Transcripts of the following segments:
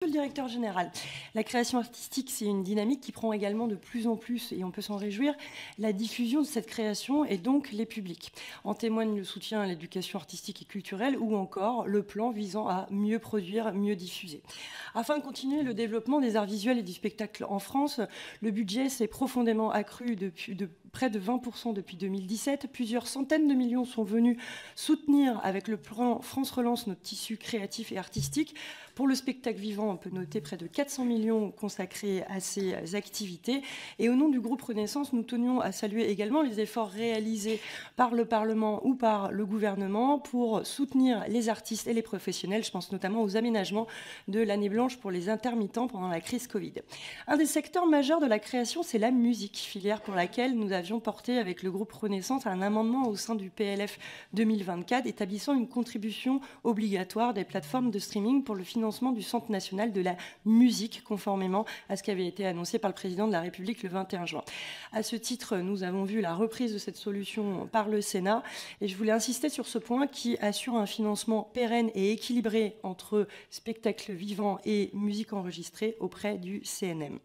Le directeur général, la création artistique, c'est une dynamique qui prend également de plus en plus, et on peut s'en réjouir, la diffusion de cette création et donc les publics. En témoigne le soutien à l'éducation artistique et culturelle ou encore le plan visant à mieux produire, mieux diffuser. Afin de continuer le développement des arts visuels et du spectacle en France, le budget s'est profondément accru de près de 20% depuis 2017. Plusieurs centaines de millions sont venus soutenir avec le plan France Relance notre tissu créatif et artistique. Pour le spectacle vivant, on peut noter près de 400 millions consacrés à ces activités. Et au nom du groupe Renaissance, nous tenions à saluer également les efforts réalisés par le Parlement ou par le gouvernement pour soutenir les artistes et les professionnels. Je pense notamment aux aménagements de l'année blanche pour les intermittents pendant la crise Covid. Un des secteurs majeurs de la création, c'est la musique, filière pour laquelle nous avions porté avec le groupe Renaissance un amendement au sein du PLF 2024 établissant une contribution obligatoire des plateformes de streaming pour le financement du Centre national de la musique, conformément à ce qui avait été annoncé par le président de la République le 21 juin. À ce titre, nous avons vu la reprise de cette solution par le Sénat et je voulais insister sur ce point qui assure un financement pérenne et équilibré entre spectacles vivants et musique enregistrée auprès du CNM.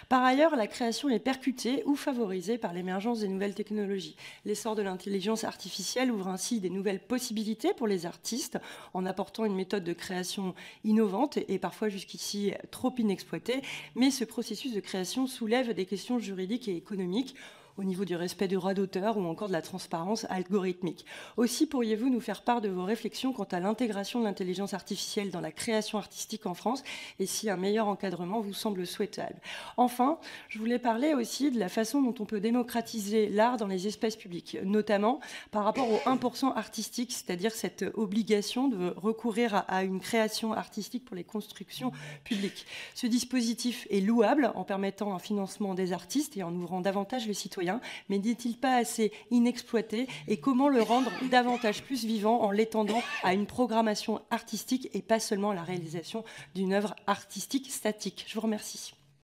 Par ailleurs, la création est percutée ou favorisée par l'émergence des nouvelles technologies. L'essor de l'intelligence artificielle ouvre ainsi des nouvelles possibilités pour les artistes en apportant une méthode de création innovante et parfois jusqu'ici trop inexploitée. Mais ce processus de création soulève des questions juridiques et économiques au niveau du respect du droit d'auteur ou encore de la transparence algorithmique. Aussi, pourriez-vous nous faire part de vos réflexions quant à l'intégration de l'intelligence artificielle dans la création artistique en France et si un meilleur encadrement vous semble souhaitable? Enfin, je voulais parler aussi de la façon dont on peut démocratiser l'art dans les espaces publics, notamment par rapport au 1% artistique, c'est-à-dire cette obligation de recourir à une création artistique pour les constructions publiques. Ce dispositif est louable en permettant un financement des artistes et en ouvrant davantage les citoyens, mais n'est-il pas assez inexploité et comment le rendre davantage plus vivant en l'étendant à une programmation artistique et pas seulement à la réalisation d'une œuvre artistique statique? Je vous remercie.